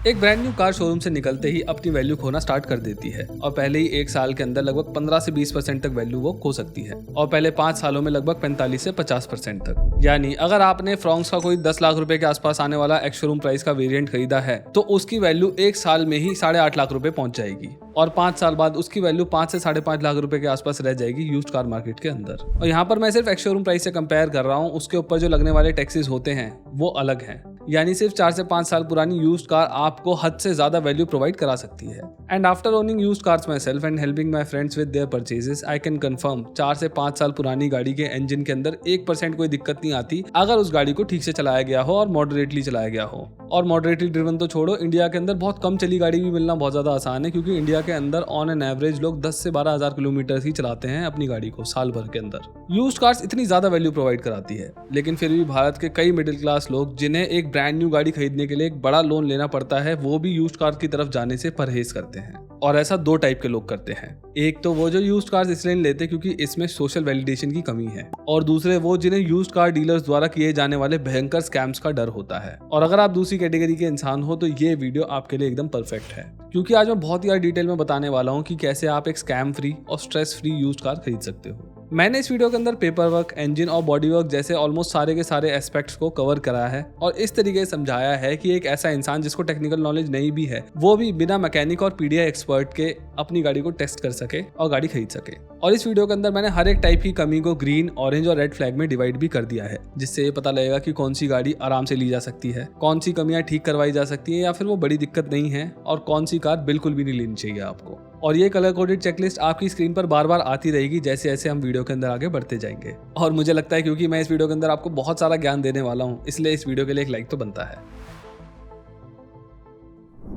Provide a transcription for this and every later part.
एक brand new car showroom से निकलते ही अपनी वैल्यू खोना स्टार्ट कर देती है और पहले ही 1 साल के अंदर लगभग 15 से 20% तक वैल्यू वो खो सकती है और पहले 5 सालों में लगभग 45 से 50% तक। यानी अगर आपने फ्रॉन्क्स का कोई 10 लाख रुपए के आसपास आने वाला एक्स शोरूम प्राइस का वेरिएंट खरीदा है तो उसकी वैल्यू 1 साल में ही 8.5 लाख रुपए पहुंच जाएगी और 5 साल बाद उसकी वैल्यू 5 से 5.5 लाख रुपए के आसपास रह जाएगी यूज्ड कार मार्केट के अंदर। और यहाँ पर मैं सिर्फ एक्स शोरूम प्राइस से कंपेयर कर रहा हूँ, उसके ऊपर जो लगने वाले टैक्सेस होते हैं वो अलग हैं। यानी सिर्फ 4 से 5 साल पुरानी यूज्ड कार आपको हद से ज्यादा वैल्यू प्रोवाइड करा सकती है। And after owning used cars my self and helping my friends with their purchases, I can confirm 4 से 5 साल पुरानी गाड़ी के इंजन के अंदर 1% कोई दिक्कत नहीं आती अगर उस गाड़ी को ठीक से चलाया गया हो और मॉडरेटली चलाया गया हो। और मॉडरेटली ड्रिवन तो छोड़ो, इंडिया के अंदर बहुत कम चली गाड़ी भी मिलना बहुत ज्यादा आसान है, क्योंकि इंडिया के अंदर ऑन एन एवरेज लोग 10 से 12 हज़ार किलोमीटर ही चलाते हैं अपनी गाड़ी को साल भर के अंदर। यूज्ड कार्स इतनी ज्यादा वैल्यू प्रोवाइड कराती है, लेकिन फिर भी भारत के कई मिडिल क्लास लोग जिन्हें एक ब्रांड न्यू गाड़ी खरीदने के लिए एक बड़ा लोन लेना पड़ता है, वो भी यूज्ड कार की तरफ जाने से परहेज करते हैं। और ऐसा 2 टाइप के लोग करते हैं। एक तो वो जो यूज्ड कार्स इसलिए नहीं लेते क्योंकि इसमें सोशल वैलिडेशन की कमी है, और दूसरे वो जिन्हें यूज्ड कार डीलर्स द्वारा किए जाने वाले भयंकर स्कैम्स का डर होता है। और अगर आप दूसरी कैटेगरी के इंसान हो तो ये वीडियो आपके लिए एकदम परफेक्ट है, क्योंकि आज मैं बहुत ही डिटेल में बताने वाला हूँ कि कैसे आप एक स्कैम फ्री और स्ट्रेस फ्री यूज्ड कार खरीद सकते हो। मैंने इस वीडियो के अंदर पेपर वर्क, इंजन और बॉडी वर्क जैसे ऑलमोस्ट सारे के सारे एस्पेक्ट्स को कवर करा है और इस तरीके से समझाया है कि एक ऐसा इंसान जिसको टेक्निकल नॉलेज नहीं भी है वो भी बिना मैकेनिक और पीडीआई एक्सपर्ट के अपनी गाड़ी को टेस्ट कर सके और गाड़ी खरीद सके। और इस वीडियो के अंदर मैंने हर एक टाइप की कमी को ग्रीन, ऑरेंज और रेड फ्लैग में डिवाइड भी कर दिया है, जिससे ये पता लगेगा कि कौन सी गाड़ी आराम से ली जा सकती है, कौन सी कमियां ठीक करवाई जा सकती है या फिर वो बड़ी दिक्कत नहीं है, और कौन सी कार बिल्कुल भी नहीं लेनी चाहिए आपको। और ये कलर कोडेड चेकलिस्ट आपकी स्क्रीन पर बार बार आती रहेगी जैसे जैसे हम वीडियो के अंदर आगे बढ़ते जाएंगे। और मुझे लगता है क्योंकि मैं इस वीडियो के अंदर आपको बहुत सारा ज्ञान देने वाला हूँ, इसलिए इस वीडियो के लिए एक लाइक तो बनता है।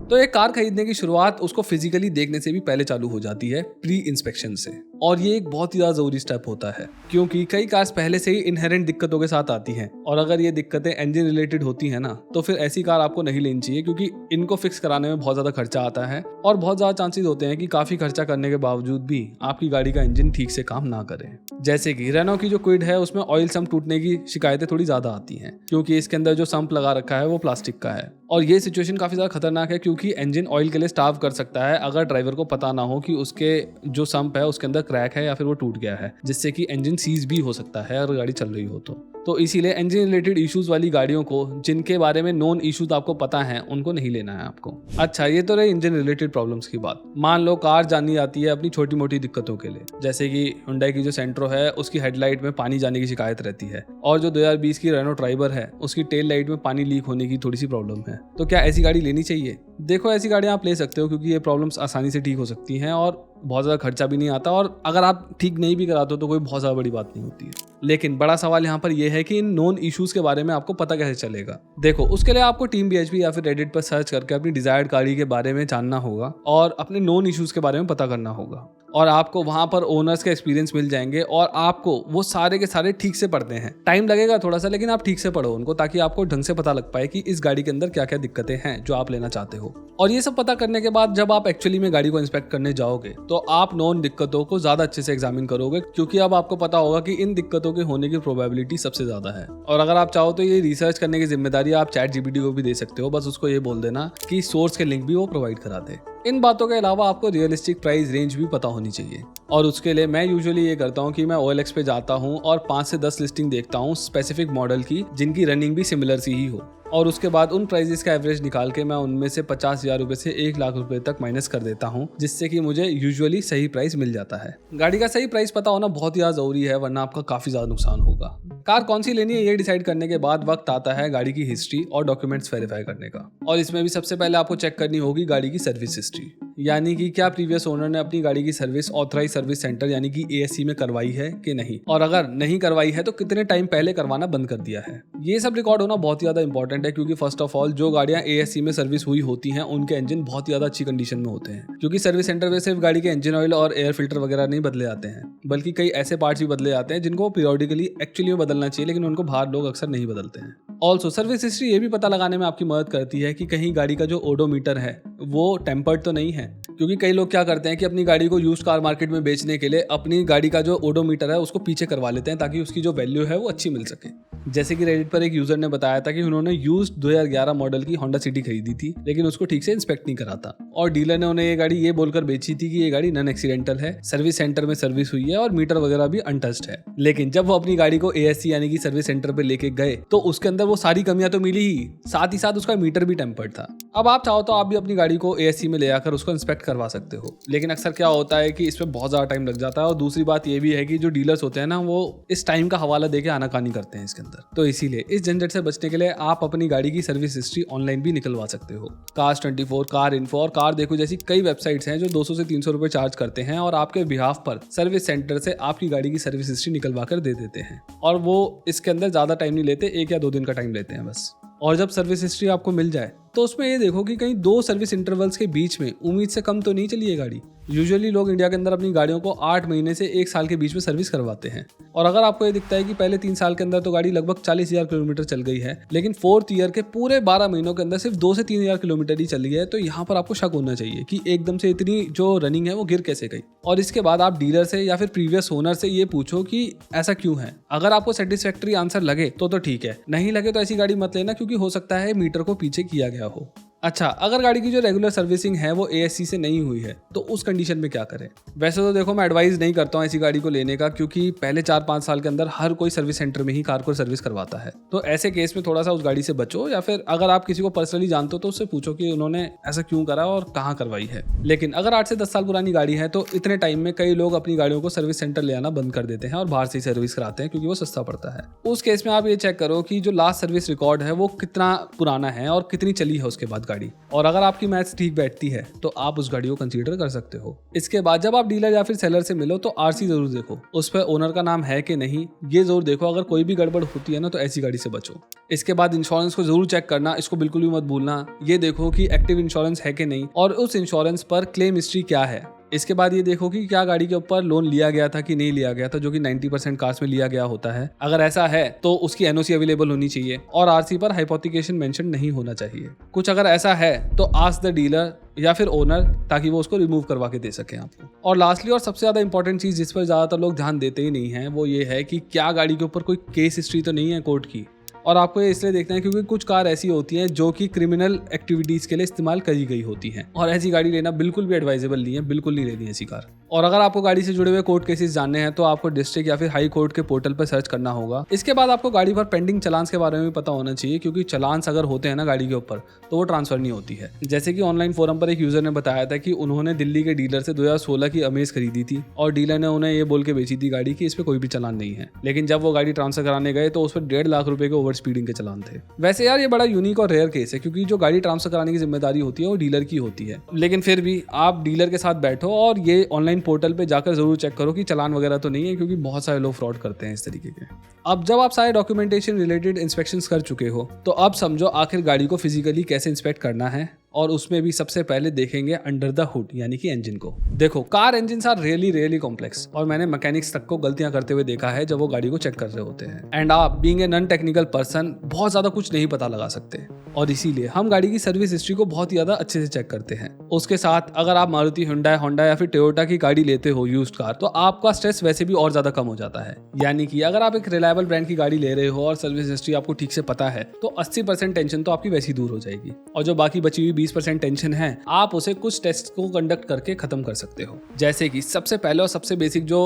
तो एक कार खरीदने की शुरुआत उसको फिजिकली देखने से भी पहले चालू हो जाती है, प्री इंस्पेक्शन से। और ये एक बहुत ही ज्यादा जरूरी स्टेप होता है, क्योंकि कई कार्स पहले से ही इनहेरेंट दिक्कतों के साथ आती हैं, और अगर ये दिक्कतें इंजन रिलेटेड होती हैं ना, तो फिर ऐसी कार आपको नहीं लेनी चाहिए, क्योंकि इनको फिक्स कराने में बहुत ज्यादा खर्चा आता है और बहुत ज्यादा चांसेस होते हैं कि काफी खर्चा करने के बावजूद भी आपकी गाड़ी का इंजन ठीक से काम ना करे। जैसे कि रेनो की जो क्विड है उसमें ऑयल सम्प टूटने की शिकायतें थोड़ी ज्यादा आती हैं, क्योंकि इसके अंदर जो सम्प लगा रखा है वो प्लास्टिक का है। और ये सिचुएशन काफी ज्यादा खतरनाक है, क्योंकि इंजन ऑयल के लिए स्टार्व कर सकता है अगर ड्राइवर को पता ना हो कि उसके जो सम्प है उसके अंदर क्रैक है या फिर वो टूट गया है, जिससे कि इंजन सीज भी हो सकता है अगर गाड़ी चल रही हो तो इसीलिए इंजन रिलेटेड इश्यूज वाली गाड़ियों को, जिनके बारे में नॉन इश्यूज आपको पता है, उनको नहीं लेना है आपको। अच्छा, ये तो रही इंजन रिलेटेड प्रॉब्लम्स की बात। मान लो कार जानी जाती है अपनी छोटी मोटी दिक्कतों के लिए, जैसे कि हुंडई की जो सेंट्रो है उसकी हेडलाइट में पानी जाने की शिकायत रहती है, और जो 2020 की रेनो ट्राइबर है उसकी टेल लाइट में पानी लीक होने की थोड़ी सी प्रॉब्लम है। तो क्या ऐसी गाड़ी लेनी चाहिए? देखो, ऐसी गाड़ियां आप ले सकते हो क्योंकि ये प्रॉब्लम्स आसानी से ठीक हो सकती हैं और बहुत ज़्यादा खर्चा भी नहीं आता, और अगर आप ठीक नहीं भी कराते हो तो कोई बहुत ज़्यादा बड़ी बात नहीं होती है। लेकिन बड़ा सवाल यहाँ पर यह है कि इन नॉन इश्यूज के बारे में आपको पता कैसे चलेगा। देखो, उसके लिए आपको टीम BHP या फिर रेडिट पर सर्च करके अपनी डिजायर्ड गाड़ी के बारे में जानना होगा और अपने नॉन इश्यूज के बारे में पता करना होगा, और आपको वहां पर ओनर्स के एक्सपीरियंस मिल जाएंगे और आपको वो सारे के सारे ठीक से पढ़ने हैं। टाइम लगेगा थोड़ा सा, लेकिन आप ठीक से पढ़ो उनको, ताकि आपको ढंग से पता लग पाए कि इस गाड़ी के अंदर क्या क्या दिक्कतें हैं जो आप लेना चाहते हो। और ये सब पता करने के बाद जब आप एक्चुअली में गाड़ी को इंस्पेक्ट करने जाओगे तो आप नॉन दिक्कतों को ज्यादा अच्छे से एग्जामिन करोगे, क्योंकि अब आपको पता होगा कि इन दिक्कतों के होने की प्रोबेबिलिटी सबसे ज्यादा है। और अगर आप चाहो तो ये रिसर्च करने की जिम्मेदारी आप ChatGPT को भी दे सकते हो, बस उसको ये बोल देना कि सोर्स के लिंक भी वो प्रोवाइड करा दे। इन बातों के अलावा आपको रियलिस्टिक प्राइस रेंज भी पता होनी चाहिए, और उसके लिए मैं यूजुअली ये करता हूँ कि मैं OLX पे जाता हूँ और 5 से 10 लिस्टिंग देखता हूँ स्पेसिफिक मॉडल की, जिनकी रनिंग भी सिमिलर सी ही हो, और उसके बाद उन प्राइजेस का एवरेज निकाल के मैं उनमें से 50,000 रुपए से 1 लाख रुपए तक माइनस कर देता हूँ, जिससे कि मुझे यूजुअली सही प्राइस मिल जाता है। गाड़ी का सही प्राइस पता होना बहुत ही ज्यादा जरूरी है, वरना आपका काफी ज्यादा नुकसान होगा। कार कौन सी लेनी है ये डिसाइड करने के बाद वक्त आता है गाड़ी की हिस्ट्री और डॉक्यूमेंट्स वेरीफाई करने का, और इसमें भी सबसे पहले आपको चेक करनी होगी गाड़ी की सर्विस हिस्ट्री, यानी कि क्या प्रीवियस ओनर ने अपनी गाड़ी की सर्विस ऑथराइज सर्विस सेंटर यानी कि ASC में करवाई है कि नहीं, और अगर नहीं करवाई है तो कितने टाइम पहले करवाना बंद कर दिया है। ये सब रिकॉर्ड होना बहुत ही ज्यादा इंपॉर्टेंट है, क्योंकि फर्स्ट ऑफ ऑल जो गाड़ियां ASC में सर्विस हुई होती हैं उनके इंजन बहुत ही ज्यादा अच्छी कंडीशन में होते हैं, क्योंकि सर्विस सेंटर में सिर्फ गाड़ी के इंजन ऑयल और एयर फिल्टर वगैरह नहीं बदले जाते हैं, बल्कि कई ऐसे पार्ट्स भी बदले जाते हैं जिनको पीरियोडिकली एक्चुअली में बदलना चाहिए, लेकिन उनको बाहर लोग अक्सर नहीं बदलते हैं। ऑल्सो सर्विस हिस्ट्री ये भी पता लगाने में आपकी मदद करती है कि कहीं गाड़ी का जो ओडोमीटर है वो टेम्पर्ड तो नहीं है, क्योंकि कई लोग क्या करते हैं कि अपनी गाड़ी को यूज्ड कार मार्केट में बेचने के लिए अपनी गाड़ी का जो ओडोमीटर है उसको पीछे करवा लेते हैं ताकि उसकी जो वैल्यू है वो अच्छी मिल सके। जैसे कि रेडिट पर एक यूजर ने बताया था कि उन्होंने यूज्ड 2011 मॉडल की होंडा सिटी खरीदी थी, लेकिन उसको ठीक से इंस्पेक्ट नहीं करा था और डीलर ने उन्हें ये गाड़ी ये बोलकर बेची थी कि ये गाड़ी नॉन एक्सीडेंटल है, सर्विस सेंटर में सर्विस हुई है और मीटर वगैरह भी अनटच्ड है। लेकिन जब वो अपनी गाड़ी को ASC यानी कि सर्विस सेंटर पे लेके गए तो उसके अंदर वो सारी कमियां तो मिली ही, साथ ही साथ उसका मीटर भी टेम्पर्ड था। अब आप चाहो तो आप भी अपनी गाड़ी को ASC में ले आकर उसको इंस्पेक्ट करवा सकते हो, लेकिन अक्सर क्या होता है कि इसमें बहुत ज्यादा टाइम लग जाता है और दूसरी बात ये भी है कि जो डीलर्स होते हैं ना, वो इस टाइम का हवाला देके आनाकानी करते हैं इसके अंदर। तो इसीलिए इस झंझट से बचने के लिए आप अपनी गाड़ी की सर्विस हिस्ट्री ऑनलाइन भी निकलवा सकते हो। Cars24, कार इन्फो और कार देखो जैसी कई वेबसाइट्स हैं जो 200 से 300 रुपए चार्ज करते हैं और आपके बिहाफ पर सर्विस सेंटर से आपकी गाड़ी की सर्विस हिस्ट्री निकलवा कर दे देते हैं। और वो इसके अंदर ज्यादा टाइम नहीं लेते, 1 या 2 दिन का टाइम लेते हैं बस। और जब सर्विस हिस्ट्री आपको मिल जाए तो उसमें ये देखो कि कहीं 2 सर्विस इंटरवल्स के बीच में उम्मीद से कम तो नहीं चली है गाड़ी। यूजुअली लोग इंडिया के अंदर अपनी गाड़ियों को 8 महीने से 1 साल के बीच में सर्विस करवाते हैं। और अगर आपको ये दिखता है कि पहले 3 साल के अंदर तो गाड़ी लगभग 40,000 किलोमीटर चल गई है, लेकिन 4th ईयर के पूरे 12 महीनों के अंदर सिर्फ 2 से 3,000 किलोमीटर ही चली है, तो यहाँ पर आपको शक होना चाहिए कि एकदम से इतनी जो रनिंग है वो गिर कैसे गई। और इसके बाद आप डीलर से या फिर प्रीवियस ओनर से ये पूछो कि ऐसा क्यों है। अगर आपको सेटिस्फैक्टरी आंसर लगे तो ठीक है, नहीं लगे तो ऐसी गाड़ी मत लेना, क्योंकि हो सकता है मीटर को पीछे किया गया हो। अच्छा, अगर गाड़ी की जो रेगुलर सर्विसिंग है वो ASC से नहीं हुई है तो उस कंडीशन में क्या करें। वैसे तो देखो मैं एडवाइस नहीं करता हूँ ऐसी गाड़ी को लेने का, क्योंकि पहले 4-5 साल के अंदर हर कोई सर्विस सेंटर में ही कार को सर्विस करवाता है। तो ऐसे केस में थोड़ा सा उस गाड़ी से बचो, या फिर अगर आप किसी को पर्सनली जानते हो तो उससे पूछो कि उन्होंने ऐसा क्यों करा और कहाँ करवाई है। लेकिन अगर 8 से 10 साल पुरानी गाड़ी है तो इतने टाइम में कई लोग अपनी गाड़ियों को सर्विस सेंटर ले आना बंद कर देते हैं और बाहर से ही सर्विस कराते हैं, क्योंकि वो सस्ता पड़ता है। उस केस में आप ये चेक करो कि जो लास्ट सर्विस रिकॉर्ड है वो कितना पुराना है और कितनी चली है उसके बाद गाड़ी। और अगर आपकी मैथ्स ठीक बैठती है तो आप उस गाड़ी को कंसीडर कर सकते हो। इसके बाद जब आप डीलर या फिर सेलर से मिलो तो RC जरूर देखो, उस पर ओनर का नाम है कि नहीं ये जरूर देखो। अगर कोई भी गड़बड़ होती है ना तो ऐसी गाड़ी से बचो। इसके बाद इंश्योरेंस को जरूर चेक करना, इसको बिल्कुल भी मत भूलना। ये देखो कि एक्टिव इंश्योरेंस है कि नहीं और उस इंश्योरेंस पर क्लेम हिस्ट्री क्या है। इसके बाद ये देखो कि क्या गाड़ी के ऊपर लोन लिया गया था कि नहीं लिया गया था, जो कि 90% कार्स में लिया गया होता है। अगर ऐसा है तो उसकी NOC अवेलेबल होनी चाहिए और RC पर हाइपोथिकेशन मेंशन नहीं होना चाहिए। कुछ अगर ऐसा है तो आस्क द डीलर या फिर ओनर, ताकि वो उसको रिमूव करवा के दे सके आपको। और लास्टली और सबसे ज्यादा इंपॉर्टेंट चीज जिस पर ज्यादातर लोग ध्यान देते ही नहीं है वो ये है कि क्या गाड़ी के ऊपर कोई केस हिस्ट्री तो नहीं है कोर्ट की। और आपको ये इसलिए देखना है क्योंकि कुछ कार ऐसी होती हैं जो कि क्रिमिनल एक्टिविटीज के लिए इस्तेमाल करी गई होती हैं, और ऐसी गाड़ी लेना बिल्कुल भी एडवाइजेबल नहीं है, बिल्कुल नहीं लेनी ऐसी कार। और अगर आपको गाड़ी से जुड़े हुए कोर्ट केसेस जानने हैं तो आपको डिस्ट्रिक्ट या फिर हाई कोर्ट के पोर्टल पर सर्च करना होगा। इसके बाद आपको गाड़ी पर पेंडिंग चलान्स के बारे में भी पता होना चाहिए, क्योंकि चलान्स अगर होते हैं ना गाड़ी के ऊपर तो वो ट्रांसफर नहीं होती है। जैसे कि ऑनलाइन फोरम पर एक यूजर ने बताया था कि उन्होंने दिल्ली के डीलर से 2016 की अमेज खरीदी थी और डीलर ने उन्हें ये बोल के बेची थी गाड़ी की इस पे कोई भी चलान नहीं है, लेकिन जब वो गाड़ी ट्रांसफर कराने गए तो उस पर 1.5 लाख रुपए के ओवर स्पीडिंग के चलान थे। वैसे यार ये बड़ा यूनिक और रेयर केस है, क्योंकि जो गाड़ी ट्रांसफर कराने की जिम्मेदारी होती है वो डीलर की होती है। लेकिन फिर भी आप डीलर के साथ बैठो और ये ऑनलाइन पोर्टल पे जाकर जरूर चेक करो कि चालान वगैरह तो नहीं है, क्योंकि बहुत सारे लोग फ्रॉड करते हैं इस तरीके के। अब जब आप सारे डॉक्यूमेंटेशन रिलेटेड इंस्पेक्शंस कर चुके हो तो अब समझो आखिर गाड़ी को फिजिकली कैसे इंस्पेक्ट करना है, और उसमें भी सबसे पहले देखेंगे अंडर द हुड यानी कि इंजन को। देखो car engines are really complex, और मैंने मैकेनिक्स तक को गलतियां करते हुए देखा है जब वो गाड़ी को चेक कर रहे होते हैं। एंड आप being a non technical person बहुत ज्यादा कुछ नहीं पता लगा सकते, और इसीलिए हम गाड़ी की सर्विस हिस्ट्री को बहुत ही ज्यादा अच्छे से चेक करते हैं। उसके साथ अगर आप मारुति, हुंडई, होंडा या फिर टोयोटा की गाड़ी लेते हो यूज्ड कार, तो आपका स्ट्रेस वैसे भी और ज्यादा कम हो जाता है। यानी कि अगर आप एक रिलायबल ब्रांड की गाड़ी ले रहे हो और सर्विस हिस्ट्री आपको ठीक से पता है तो 80% टेंशन तो आपकी वैसी दूर हो जाएगी, और जो बाकी बची हुई 20% टेंशन है आप उसे कुछ टेस्ट को कंडक्ट करके खत्म कर सकते हो। जैसे कि सबसे पहले और सबसे बेसिक जो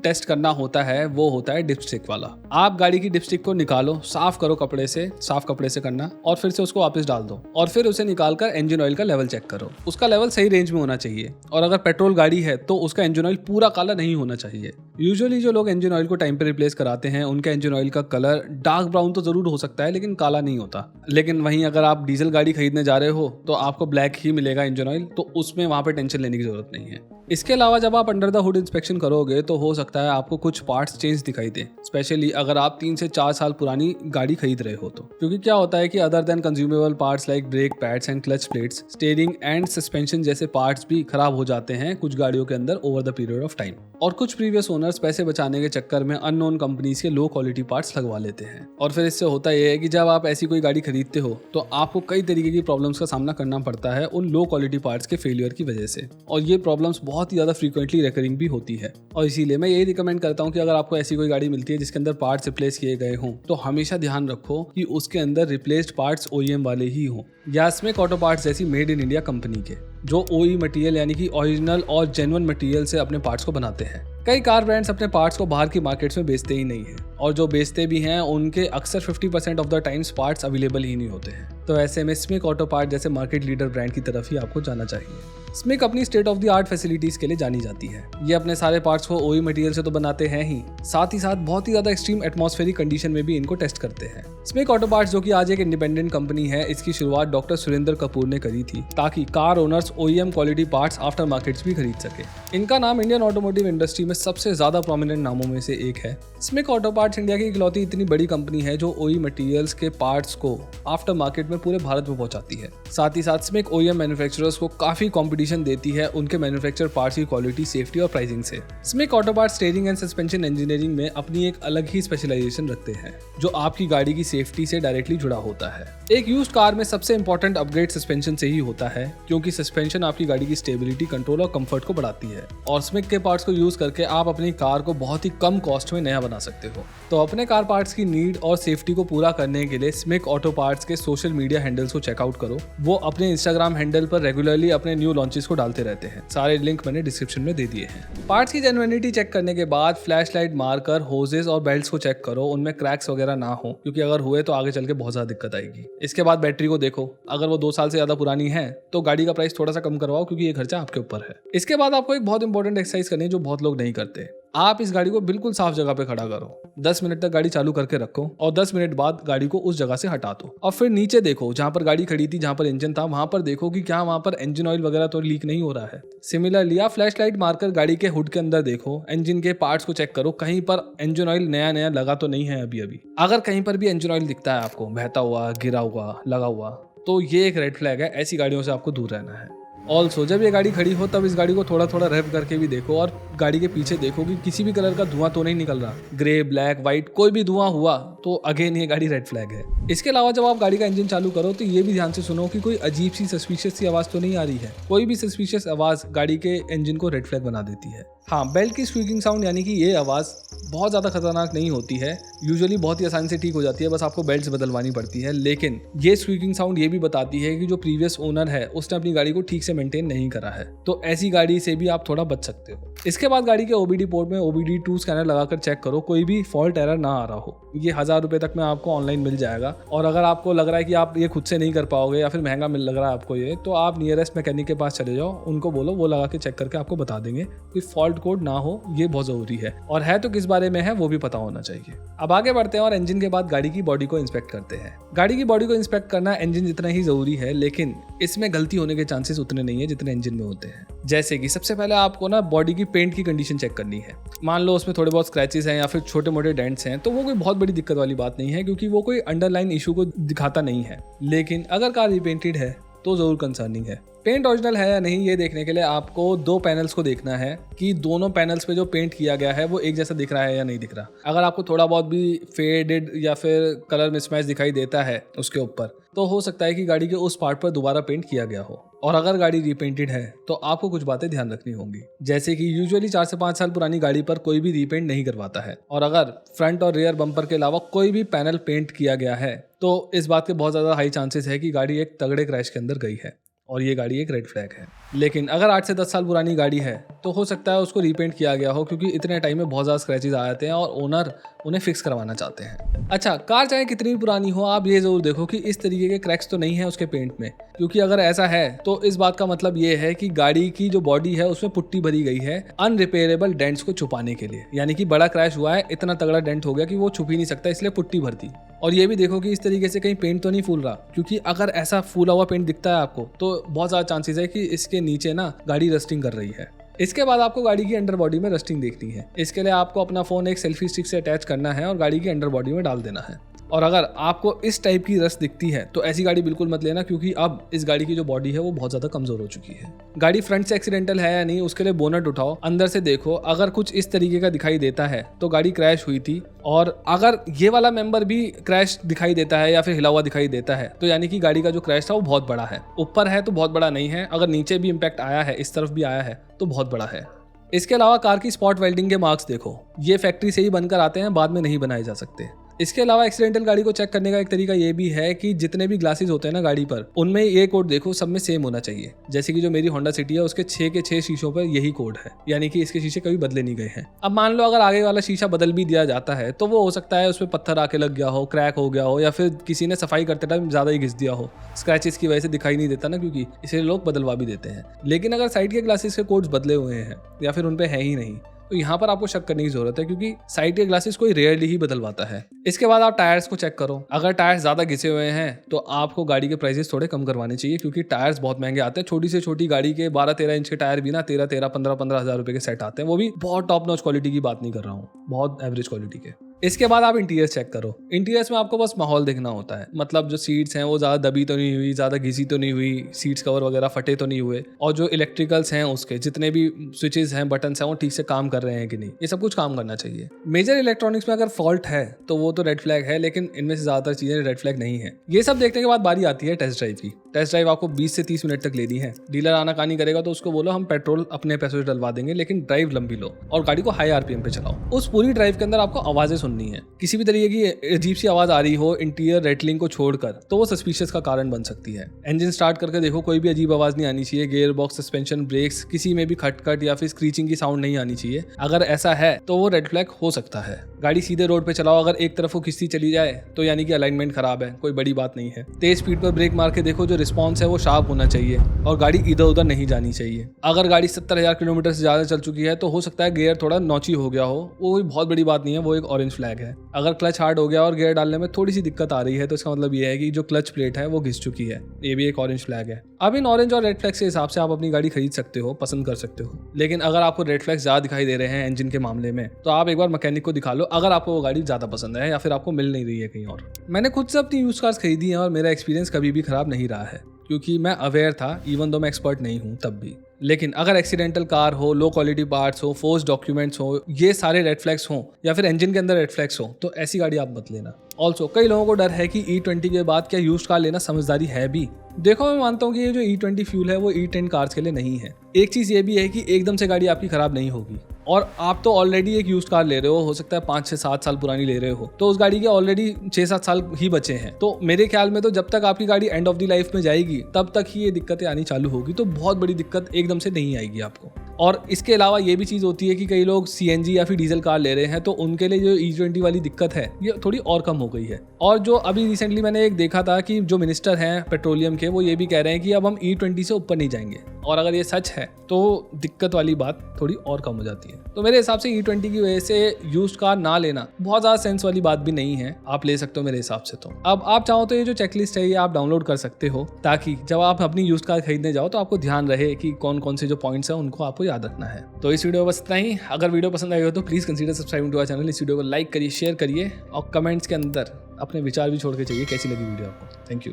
टेस्ट करना होता है वो होता है डिपस्टिक वाला। आप गाड़ी की डिपस्टिक को निकालो, साफ करो कपड़े से, साफ कपड़े से करना, और फिर से उसको वापस डाल दो, और फिर उसे निकालकर इंजन ऑयल का लेवल चेक करो। उसका लेवल सही रेंज में होना चाहिए, और अगर पेट्रोल गाड़ी है तो उसका इंजन ऑयल पूरा काला नहीं होना चाहिए। यूजुअली जो लोग इंजन ऑयल को टाइम पे रिप्लेस कराते हैं उनका इंजन ऑयल का कलर डार्क ब्राउन तो जरूर हो सकता है, लेकिन काला नहीं होता। लेकिन वहीं अगर आप डीजल गाड़ी खरीदने जा रहे हो तो आपको ब्लैक ही मिलेगा इंजन ऑयल, तो उसमें वहां पे टेंशन लेने की जरूरत नहीं है। इसके अलावा जब आप अंडर द हुड इंस्पेक्शन करोगे तो हो सकता है आपको कुछ पार्ट्स चेंज दिखाई दे, स्पेशली अगर आप 3 से 4 साल पुरानी गाड़ी खरीद रहे हो तो। क्योंकि क्या होता है कि other than consumable parts like brake pads and clutch plates, steering and suspension जैसे पार्ट्स भी खराब हो जाते हैं कुछ गाड़ियों के अंदर over the period of time. और कुछ प्रीवियस ओनर्स पैसे बचाने के चक्कर में अननोन कंपनीज के लो क्वालिटी पार्ट्स लगवा लेते हैं। और फिर इससे होता यह है कि जब आप ऐसी कोई गाड़ी खरीदते हो तो आपको कई तरीके की प्रॉब्लम्स का सामना करना पड़ता है उन लो क्वालिटी पार्ट्स के फेलियर की वजह से, और ये प्रॉब्लम्स बहुत ही ज़्यादा फ्रीक्वेंटली रिकरिंग भी होती है। और इसीलिए मैं यही रिकमेंड करता हूँ कि अगर आपको ऐसी कोई गाड़ी मिलती है जिसके अंदर पार्ट्स रिप्लेस किए गए हों तो हमेशा ध्यान रखो कि उसके अंदर रिप्लेस्ड पार्ट्स OEM वाले ही हों या स्मिक ऑटो पार्ट्स जैसी मेड इन इंडिया कंपनी के, जो OE मटेरियल यानी कि ओरिजिनल और जेन्युइन मटेरियल से अपने पार्ट्स को बनाते हैं। कई कार ब्रांड्स अपने पार्ट्स को बाहर की मार्केट्स में बेचते ही नहीं हैं, और जो बेचते भी हैं उनके अक्सर 50% ऑफ द टाइम्स पार्ट्स अवेलेबल ही नहीं होते हैं। तो ऐसे में स्मिक ऑटो पार्ट जैसे मार्केट लीडर ब्रांड की तरफ ही आपको जाना चाहिए। स्मिक अपनी state of the art facilities के लिए जानी जाती है। ये अपने सारे पार्ट्स को OE मटेरियल से तो बनाते हैं ही साथ बहुत ही ज्यादा एक्सट्रीम एटमॉस्फेरिक कंडीशन में भी इनको टेस्ट करते हैं। स्मिक ऑटो पार्ट्स, जो कि आज एक इंडिपेंडेंट कंपनी है, इसकी शुरुआत डॉक्टर सुरेंद्र कपूर ने करी थी ताकि car owners OEM quality parts after markets भी खरीद सके। इनका नाम इंडियन ऑटोमोटिव इंडस्ट्री में सबसे ज्यादा प्रोमिनेंट नामों में से एक है। स्मिक ऑटो पार्ट्स इंडिया की इकलौती इतनी बड़ी कंपनी है जो OE मटेरियल्स के पार्ट्स को आफ्टर मार्केट में पूरे भारत में पहुंचाती है। साथ ही साथ स्मिक OEM मैन्युफैक्चरर्स को काफी कंपटीशन देती है उनके मैन्युफैक्चर पार्ट्स की क्वालिटी, सेफ्टी और प्राइसिंग से। Smic auto parts steering and suspension engineering में अपनी एक अलग ही स्पेशलाइजेशन रखते हैं जो आपकी गाड़ी की सेफ्टी से डायरेक्टली जुड़ा होता है। एक यूज्ड कार में सबसे इंपॉर्टेंट अपग्रेड सस्पेंशन से ही होता है, क्योंकि सस्पेंशन आपकी गाड़ी की स्टेबिलिटी, कंट्रोल और कंफर्ट को बढ़ाती है, और स्मिक के पार्ट्स को यूज करके आप अपनी कार को बहुत ही कम कॉस्ट में नया बना सकते हो। तो अपने कार पार्ट्स की नीड और सेफ्टी को पूरा करने के लिए स्मिक ऑटो पार्ट्स के सोशल मीडिया हैंडल्स को चेकआउट करो। वो अपने इंस्टाग्राम हैंडल पर रेगुलरली अपने न्यू लॉन्चेस को डालते रहते हैं। सारे लिंक मैंने डिस्क्रिप्शन में दे दिए हैं। पार्ट्स की जेन्युइनिटी चेक करने के बाद फ्लैश लाइट मारकर होजेस और बेल्ट्स को चेक करो, उनमें क्रैक्स वगैरह ना हो, क्योंकि अगर हुए तो आगे चल के बहुत ज्यादा दिक्कत आएगी। इसके बाद बैटरी को देखो, अगर वो 2 साल से ज्यादा पुरानी है तो गाड़ी का प्राइस थोड़ा सा कम करवाओ, क्योंकि ये खर्चा आपके ऊपर है। इसके बाद आपको एक बहुत इंपॉर्टेंट एक्सरसाइज करनी है जो बहुत लोग नहीं करते। आप इस गाड़ी को बिल्कुल साफ जगह पे खड़ा करो, 10 मिनट तक गाड़ी चालू करके रखो और 10 मिनट बाद गाड़ी को उस जगह से हटा दो, और फिर नीचे देखो जहां पर गाड़ी खड़ी थी, जहां पर इंजन था, वहां पर देखो कि क्या वहां पर इंजन ऑयल वगैरह तो लीक नहीं हो रहा है। सिमिलरली आप फ्लैश लाइट मारकर गाड़ी के हुड के अंदर देखो, इंजन के पार्ट्स को चेक करो, कहीं पर इंजन ऑयल नया लगा तो नहीं है अभी। अगर कहीं पर भी इंजन ऑयल दिखता है आपको बहता हुआ, गिरा हुआ, लगा हुआ, तो ये एक रेड फ्लैग है। ऐसी गाड़ियों से आपको दूर रहना है। ऑल्सो जब ये गाड़ी खड़ी हो तब इस गाड़ी को थोड़ा रेव करके भी देखो, और गाड़ी के पीछे देखो कि किसी भी कलर का धुआं तो नहीं निकल रहा। ग्रे, ब्लैक, व्हाइट कोई भी धुआं हुआ तो अगेन ये गाड़ी रेड फ्लैग है। इसके अलावा जब आप गाड़ी का इंजन चालू करो तो ये भी ध्यान से सुनो कि कोई अजीब सी सस्पिशियस सी आवाज तो नहीं आ रही है। कोई भी सस्पिशियस आवाज गाड़ी के इंजन को रेड फ्लैग बना देती है। हाँ, बेल्ट की स्क्वीकिंग साउंड यानी कि ये आवाज़ बहुत ज़्यादा खतरनाक नहीं होती है, यूजुअली बहुत ही आसानी से ठीक हो जाती है, बस आपको बेल्ट्स बदलवानी पड़ती है। लेकिन ये स्क्वीकिंग साउंड ये भी बताती है कि जो प्रीवियस ओनर है उसने अपनी गाड़ी को ठीक से मेंटेन नहीं करा है, तो ऐसी गाड़ी से भी आप थोड़ा बच सकते हो। इसके बाद गाड़ी के OBD पोर्ट में OBD2 स्कैनर लगाकर चेक करो, कोई भी फॉल्ट एरर ना आ रहा हो। ये 1000 रुपये तक में आपको ऑनलाइन मिल जाएगा, और अगर आपको लग रहा है कि आप ये खुद से नहीं कर पाओगे या फिर महंगा लग रहा है आपको ये, तो आप नियरेस्ट मैकेनिक के पास चले जाओ, उनको बोलो, वो लगा के चेक करके आपको बता देंगे। कोई फॉल्ट कोड ना हो, ये बहुत जरूरी है, और है तो किस बारे में है वो भी पता होना चाहिए। अब आगे बढ़ते हैं और इंजन के बाद गाड़ी की बॉडी को इंस्पेक्ट करते हैं। गाड़ी की बॉडी को इंस्पेक्ट करना इंजन जितना ही जरूरी है, लेकिन इसमें गलती होने के चांसेस उतने नहीं है जितने इंजन में होते हैं। जैसे कि सबसे पहले आपको ना बॉडी की पेंट की कंडीशन चेक करनी है। मान लो उसमें थोड़े बहुत स्क्रैचेस हैं या फिर छोटे मोटे डेंट्स हैं, तो वो कोई बहुत बड़ी दिक्कत वाली बात नहीं है, क्योंकि वो कोई अंडरलाइन इशू को दिखाता नहीं है। लेकिन अगर कार रिपेंटेड है तो जरूर कंसर्निंग है। पेंट ओरिजिनल है या नहीं ये देखने के लिए आपको 2 पैनल्स को देखना है कि दोनों पैनल्स पे जो पेंट किया गया है वो एक जैसा दिख रहा है या नहीं दिख रहा। अगर आपको थोड़ा बहुत भी फेडेड या फिर कलर मिसमैच दिखाई देता है उसके ऊपर, तो हो सकता है कि गाड़ी के उस पार्ट पर दोबारा पेंट किया गया हो। और अगर गाड़ी रीपेंटेड है तो आपको कुछ बातें ध्यान रखनी होंगी, जैसे कि यूजुअली 4 से 5 साल पुरानी गाड़ी पर कोई भी रीपेंट नहीं करवाता है, और अगर फ्रंट और रियर बम्पर के अलावा कोई भी पैनल पेंट किया गया है तो इस बात के बहुत ज़्यादा हाई चांसेस है कि गाड़ी एक तगड़े क्रैश के अंदर गई है, और ये गाड़ी एक रेड फ्लैग है। लेकिन अगर 8 से 10 साल पुरानी गाड़ी है तो हो सकता है उसको रीपेंट किया गया हो, क्योंकि इतने टाइम में बहुत ज़्यादा स्क्रैचेस आ जाते हैं और ओनर उन्हें फिक्स करवाना चाहते हैं। अच्छा, कार चाहे कितनी भी पुरानी हो, आप ये जरूर देखो कि इस तरीके के क्रैक्स तो नहीं है उसके पेंट में, क्योंकि अगर ऐसा है तो इस बात का मतलब ये है कि गाड़ी की जो बॉडी है उसमें पुट्टी भरी गई है अनरिपेयरेबल डेंट्स को छुपाने के लिए, यानी कि बड़ा क्रैश हुआ है, इतना तगड़ा डेंट हो गया कि वो छुप ही नहीं सकता, इसलिए पुट्टी भर दी। और ये भी देखो कि इस तरीके से कहीं पेंट तो नहीं फूल रहा, क्योंकि अगर ऐसा फूला हुआ पेंट दिखता है आपको तो बहुत ज़्यादा चांसेस है कि इसके नीचे ना गाड़ी रस्टिंग कर रही है। इसके बाद आपको गाड़ी की अंडर बॉडी में रस्टिंग देखनी है। इसके लिए आपको अपना फ़ोन एक सेल्फी स्टिक से अटैच करना है और गाड़ी की अंडर बॉडी में डाल देना है। और अगर आपको इस टाइप की रस दिखती है तो ऐसी गाड़ी बिल्कुल मत लेना, क्योंकि अब इस गाड़ी की जो बॉडी है वो बहुत ज्यादा कमजोर हो चुकी है। गाड़ी फ्रंट से एक्सीडेंटल है या नहीं उसके लिए बोनट उठाओ, अंदर से देखो, अगर कुछ इस तरीके का दिखाई देता है तो गाड़ी क्रैश हुई थी। और अगर ये वाला मेंबर भी क्रैश दिखाई देता है या फिर हिला हुआ दिखाई देता है तो यानी कि गाड़ी का जो क्रैश था वो बहुत बड़ा है। ऊपर है तो बहुत बड़ा नहीं है, अगर नीचे भी इम्पैक्ट आया है, इस तरफ भी आया है तो बहुत बड़ा है। इसके अलावा कार की स्पॉट वेल्डिंग के मार्क्स देखो, ये फैक्ट्री से ही बनकर आते हैं, बाद में नहीं बनाए जा सकते। इसके अलावा एक्सीडेंटल गाड़ी को चेक करने का एक तरीका ये भी है कि जितने भी ग्लासेस होते हैं ना गाड़ी पर, उनमें ये कोड देखो, सब में सेम होना चाहिए। जैसे कि जो मेरी होंडा सिटी है उसके 6 के 6 शीशों पर यही कोड है, यानी कि इसके शीशे कभी बदले नहीं गए हैं। अब मान लो अगर आगे वाला शीशा बदल भी दिया जाता है तो वो हो सकता है उसमें पत्थर आके लग गया हो, क्रैक हो गया हो, या फिर किसी ने सफाई करते टाइम ज्यादा ही घिस दिया हो, स्क्रैचेस की वजह से दिखाई नहीं देता ना, क्योंकि इसे लोग बदलवा भी देते हैं। लेकिन अगर साइड के ग्लासेस के कोड्स बदले हुए हैं या फिर उनपे है ही नहीं तो यहाँ पर आपको शक करने की जरूरत है, क्योंकि साइड के ग्लासेस कोई रेयरली ही बदलवाता है। इसके बाद आप टायर्स को चेक करो, अगर टायर्स ज्यादा घिसे हुए हैं तो आपको गाड़ी के प्राइसेस थोड़े कम करवाने चाहिए, क्योंकि टायर्स बहुत महंगे आते हैं। छोटी से छोटी गाड़ी के 12-13 इंच के टायर भी ना 13-15 हज़ार रुपए के सेट आते हैं, वो भी बहुत टॉप नॉच क्वालिटी की बात नहीं कर रहा हूँ, बहुत एवरेज क्वालिटी के। इसके बाद आप इंटीरियर्स चेक करो। इंटीरियर्स में आपको बस माहौल देखना होता है, मतलब जो सीट्स हैं वो ज़्यादा दबी तो नहीं हुई, ज़्यादा घिसी तो नहीं हुई, सीट्स कवर वगैरह फटे तो नहीं हुए, और जो इलेक्ट्रिकल्स हैं उसके जितने भी स्विचेस हैं, बटन्स हैं, वो ठीक से काम कर रहे हैं कि नहीं, ये सब कुछ काम करना चाहिए। मेजर इलेक्ट्रॉनिक्स में अगर फॉल्ट है तो वो तो रेड फ्लैग है, लेकिन इनमें से ज़्यादातर चीज़ें रेड फ्लैग नहीं है। ये सब देखने के बाद बारी आती है टेस्ट ड्राइव की। टेस्ट ड्राइव आपको 20 से 30 मिनट तक लेनी है। डीलर आनाकानी करेगा तो उसको बोलो हम पेट्रोल अपने पैसों से डलवा देंगे, लेकिन ड्राइव लंबी लो और गाड़ी को हाई आरपीएम पे चलाओ। उस पूरी ड्राइव के अंदर आपको आवाजें सुननी है, किसी भी तरीके की अजीब सी आवाज आ रही हो इंटीरियर रेटलिंग को छोड़कर तो वो सस्पिशियस का कारण बन सकती है। इंजन स्टार्ट करके देखो, कोई भी अजीब आवाज नहीं आनी चाहिए, गियर बॉक्स, सस्पेंशन, ब्रेक्स, किसी में भी खटखट या फिर स्क्रीचिंग की साउंड नहीं आनी चाहिए। अगर ऐसा है तो वो रेड फ्लैग हो सकता है। गाड़ी सीधे रोड पे चलाओ, अगर एक तरफ वो खिसती चली जाए तो यानी कि अलाइनमेंट खराब है, कोई बड़ी बात नहीं है। तेज स्पीड पर ब्रेक मार के देखो, जो रिस्पॉन्स है वो शार्प होना चाहिए और गाड़ी इधर उधर नहीं जानी चाहिए। अगर गाड़ी 70,000 किलोमीटर से ज्यादा चल चुकी है तो हो सकता है गियर थोड़ा नौची हो गया हो, वो कोई बहुत बड़ी बात नहीं है, वो एक ऑरेंज फ्लैग है। अगर क्लच हार्ड हो गया और गियर डालने में थोड़ी सी दिक्कत आ रही है तो इसका मतलब ये है कि जो क्लच प्लेट है वो घिस चुकी है, ये भी एक ऑरेंज फ्लैग है। अब इन ऑरेंज और रेड फ्लैग के हिसाब से आप अपनी गाड़ी खरीद सकते हो, पसंद कर सकते हो। लेकिन अगर आपको रेड फ्लैग ज्यादा दिखाई दे रहे हैं इंजन के मामले में तो आप एक बार मैकेनिक को दिखा लो, अगर आपको वो गाड़ी ज्यादा पसंद है या फिर आपको मिल नहीं रही है कहीं और। मैंने खुद से अपनी यूज कार्स खरीदी हैं और मेरा एक्सपीरियंस कभी भी खराब नहीं रहा है, क्योंकि मैं अवेयर था, इवन दो मैं एक्सपर्ट नहीं हूँ तब भी। लेकिन अगर एक्सीडेंटल कार हो, लो क्वालिटी पार्ट्स हो, फोर्स डॉक्यूमेंट्स हो, ये सारे रेड फ्लैग्स हो या फिर इंजन के अंदर रेड फ्लैग्स हो तो ऐसी गाड़ी आप मत लेना। ऑल्सो कई लोगों को डर है कि E20 के बाद क्या यूज्ड कार लेना समझदारी है भी। देखो, मैं मानता हूँ कि ये जो E20 फ्यूल है वो E10 कार्स के लिए नहीं है। एक चीज़ ये भी है कि एकदम से गाड़ी आपकी खराब नहीं होगी, और आप तो ऑलरेडी एक यूज्ड कार ले रहे हो सकता है 5 से 7 साल पुरानी ले रहे हो, तो उस गाड़ी के ऑलरेडी 6-7 साल ही बचे हैं। तो मेरे ख्याल में तो जब तक आपकी गाड़ी एंड ऑफ द लाइफ में जाएगी तब तक ही ये दिक्कतें आनी चालू होगी, तो बहुत बड़ी दिक्कत एकदम से नहीं आएगी आपको। और इसके अलावा ये भी चीज़ होती है कि कई लोग CNG या फिर डीजल कार ले रहे हैं तो उनके लिए जो E20 वाली दिक्कत है ये थोड़ी और कम हो गई है। और जो अभी रिसेंटली मैंने एक देखा था कि जो मिनिस्टर हैं पेट्रोलियम के, वो ये भी कह रहे हैं कि अब हम E20 से ऊपर नहीं जाएंगे, और अगर ये सच है तो दिक्कत वाली बात थोड़ी और कम हो जाती है। तो मेरे हिसाब से E20 की वजह से यूज्ड कार ना लेना बहुत ज़्यादा सेंस वाली बात भी नहीं है, आप ले सकते हो मेरे हिसाब से। तो अब आप चाहो तो ये जो चेकलिस्ट है ये आप डाउनलोड कर सकते हो, ताकि जब आप अपनी यूज्ड कार खरीदने जाओ तो आपको ध्यान रहे कि कौन कौन से जो पॉइंट्स हैं उनको आपको याद रखना है। तो इस वीडियो में बस इतना ही। अगर वीडियो पसंद आई हो तो please consider subscribing to our channel. इस वीडियो को लाइक करिए, शेयर करिए और कमेंट्स के अंदर अपने विचार भी छोड़ के चाहिए कैसी लगी वीडियो आपको। Thank you.